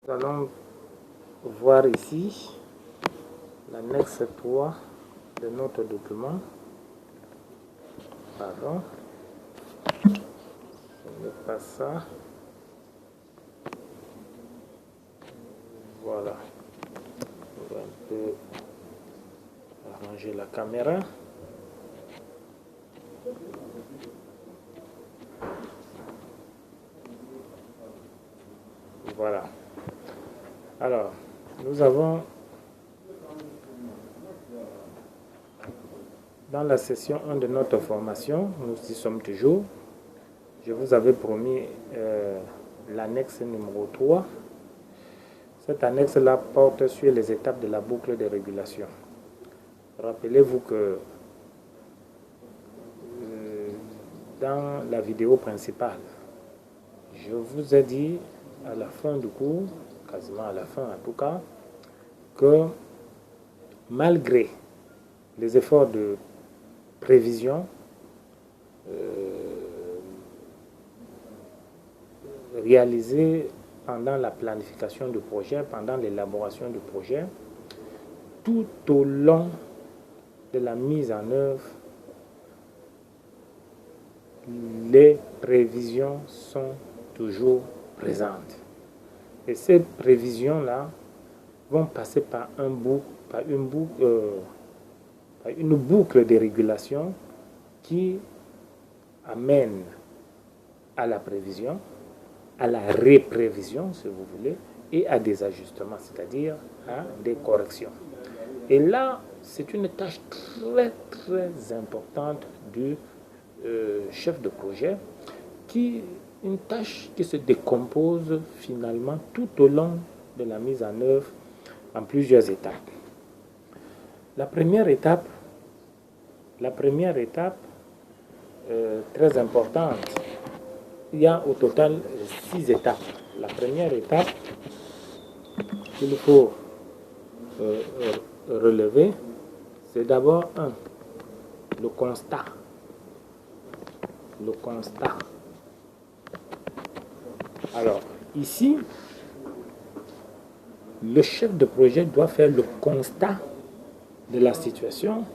Nous allons voir ici l'annexe 3 de notre document. Pardon, ce n'est pas ça. Voilà. On va un peu arranger la caméra. Voilà. Alors, nous avons dans la session 1 de notre formation, nous y sommes toujours. Je vous avais promis l'annexe numéro 3. Cette annexe-là porte sur les étapes de la boucle de régulation. Rappelez-vous que dans la vidéo principale, je vous ai dit à la fin du cours, quasiment à la fin en tout cas, que malgré les efforts de prévision réalisés pendant la planification du projet, pendant l'élaboration du projet, tout au long de la mise en œuvre, les prévisions sont toujours présentes. Et ces prévisions-là vont passer par une boucle de régulation qui amène à la prévision, à la réprévision, si vous voulez, et à des ajustements, c'est-à-dire à des corrections. Et là, c'est une tâche très, très importante du chef de projet, une tâche qui se décompose finalement tout au long de la mise en œuvre en plusieurs étapes. La première étape, très importante, il y a au total 6 étapes. La première étape qu'il faut relever, c'est d'abord le constat. Le constat. Alors, ici, le chef de projet doit faire le constat de la situation.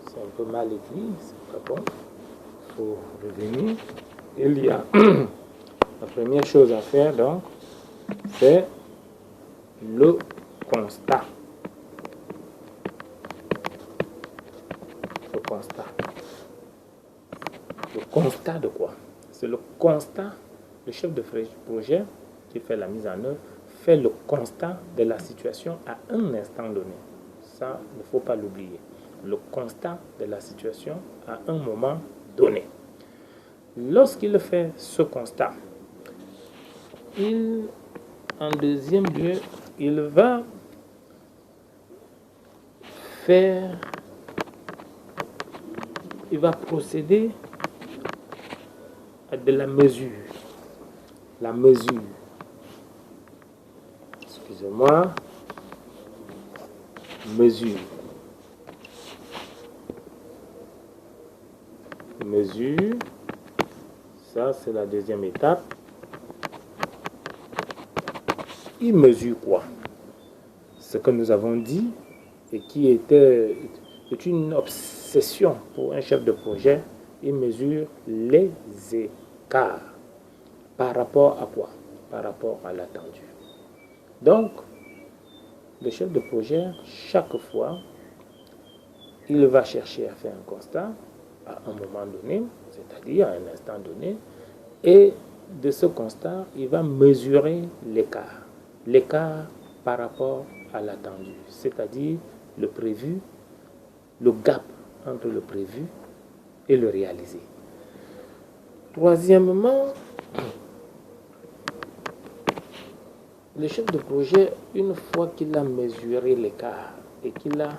C'est un peu mal écrit, c'est pas bon. Il faut revenir. Il y a la première chose à faire, donc, c'est le constat. Le constat. Le constat de quoi? C'est le constat. Le chef de projet qui fait la mise en œuvre fait le constat de la situation à un instant donné. Ça, il ne faut pas l'oublier. Le constat de la situation à un moment donné. Lorsqu'il fait ce constat, en deuxième lieu, il va procéder à de la mesure. La mesure. Excusez-moi. Mesure. Mesure. Ça, c'est la deuxième étape. Il mesure quoi? Ce que nous avons dit et qui est une obsession pour un chef de projet, il mesure les écarts. Par rapport à quoi? Par rapport à l'attendu. Donc, le chef de projet, chaque fois, il va chercher à faire un constat à un moment donné, c'est-à-dire à un instant donné, et de ce constat, il va mesurer l'écart. L'écart par rapport à l'attendu, c'est-à-dire le prévu, le gap entre le prévu et le réalisé. Troisièmement, le chef de projet, une fois qu'il a mesuré l'écart et qu'il a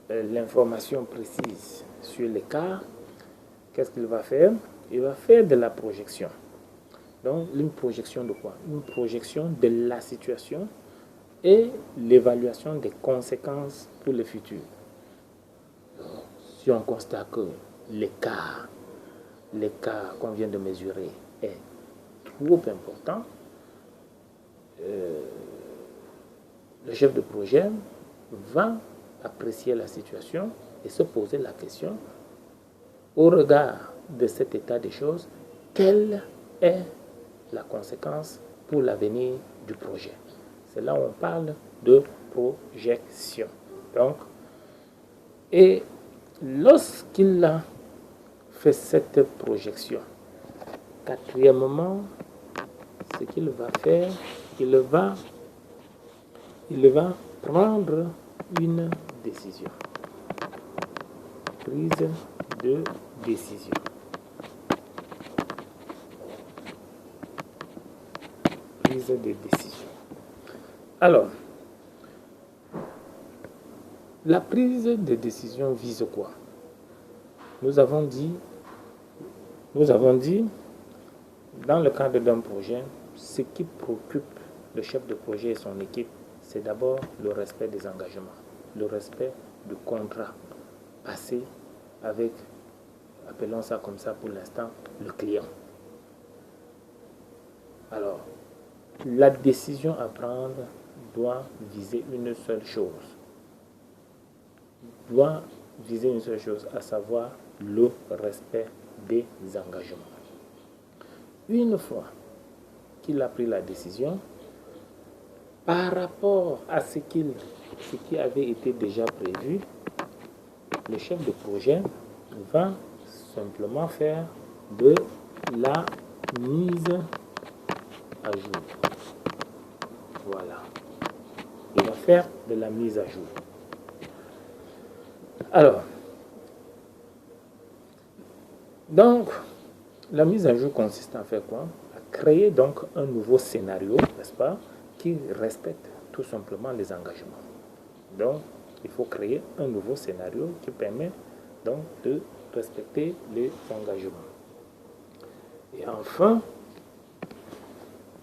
l'information précise sur l'écart, qu'est-ce qu'il va faire? Il va faire de la projection. Donc, une projection de quoi? Une projection de la situation et l'évaluation des conséquences pour le futur. si on constate que l'écart qu'on vient de mesurer est trop important, le chef de projet va apprécier la situation et se poser la question, au regard de cet état des choses, quelle est la conséquence pour l'avenir du projet. C'est là où on parle de projection. Donc, et lorsqu'il a fait cette projection, quatrièmement, ce qu'il va faire, il va prendre une décision. Prise de décision. Prise de décision. Alors, la prise de décision vise quoi? Nous avons dit, dans le cadre d'un projet, ce qui préoccupe le chef de projet et son équipe, c'est d'abord le respect des engagements, le respect du contrat passé avec, appelons ça comme ça pour l'instant, le client. Alors, la décision à prendre doit viser une seule chose. À savoir le respect des engagements. Une fois qu'il a pris la décision, par rapport à ce qui avait été déjà prévu, le chef de projet va simplement faire de la mise à jour. Voilà. Il va faire de la mise à jour. Alors, donc, la mise à jour consiste à faire quoi? À créer donc un nouveau scénario, n'est-ce pas, qui respecte tout simplement les engagements. Donc, il faut créer un nouveau scénario qui permet donc de respecter les engagements. Et enfin,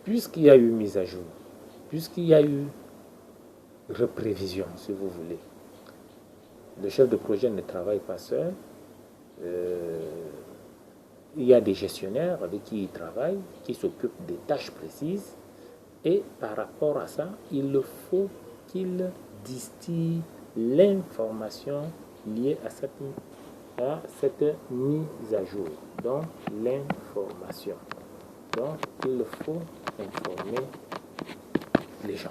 puisqu'il y a eu mise à jour, puisqu'il y a eu reprévision, si vous voulez, le chef de projet ne travaille pas seul. Il y a des gestionnaires avec qui il travaille, qui s'occupent des tâches précises. Et par rapport à ça, il faut qu'il distille l'information liée à cette mise à jour. Donc, l'information. Donc, il faut informer les gens.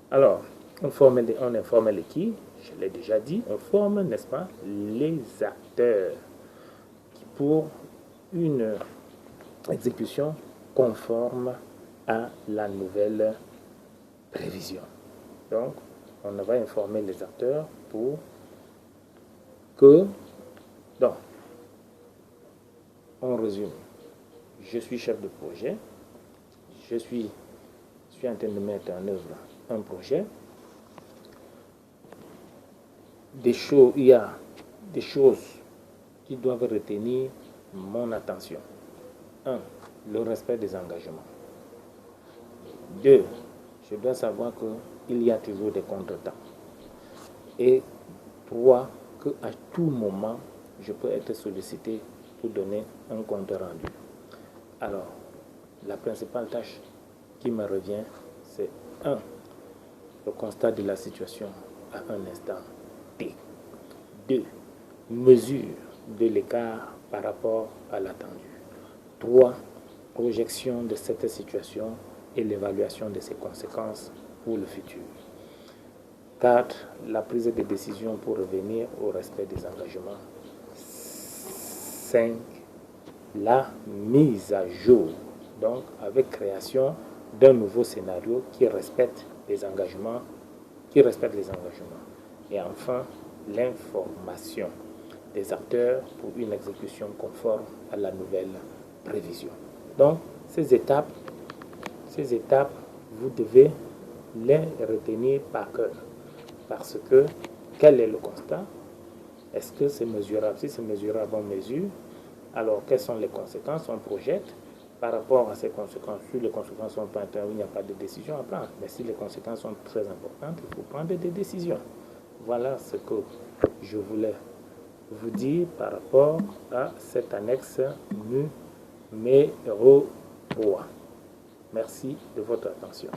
Alors, on informe les qui? Je l'ai déjà dit, on forme, n'est-ce pas, les acteurs pour une exécution conforme à la nouvelle prévision. Donc, on va informer les acteurs pour que, donc, on résume. Je suis chef de projet, je suis en train de mettre en œuvre un projet. Il y a des choses qui doivent retenir mon attention. 1. Le respect des engagements. 2. Je dois savoir qu'il y a toujours des contretemps. Et 3. Qu'à tout moment, je peux être sollicité pour donner un compte rendu. Alors, la principale tâche qui me revient, c'est 1. Le constat de la situation à un instant T. 2. Mesure de l'écart par rapport à l'attendu. 3. Projection de cette situation et l'évaluation de ses conséquences pour le futur. 4. La prise de décision pour revenir au respect des engagements. 5. La mise à jour, donc avec création d'un nouveau scénario qui respecte les engagements, Et enfin, l'information des acteurs pour une exécution conforme à la nouvelle prévision. Donc, ces étapes, vous devez les retenir par cœur. Parce que, quel est le constat? Est-ce que c'est mesurable? Si c'est mesurable, on mesure. Alors, quelles sont les conséquences? On projette par rapport à ces conséquences. Si les conséquences sont pas intervenues, il n'y a pas de décision à prendre. Mais si les conséquences sont très importantes, il faut prendre des décisions. Voilà ce que je voulais vous dire par rapport à cette annexe numéro 3. Merci de votre attention.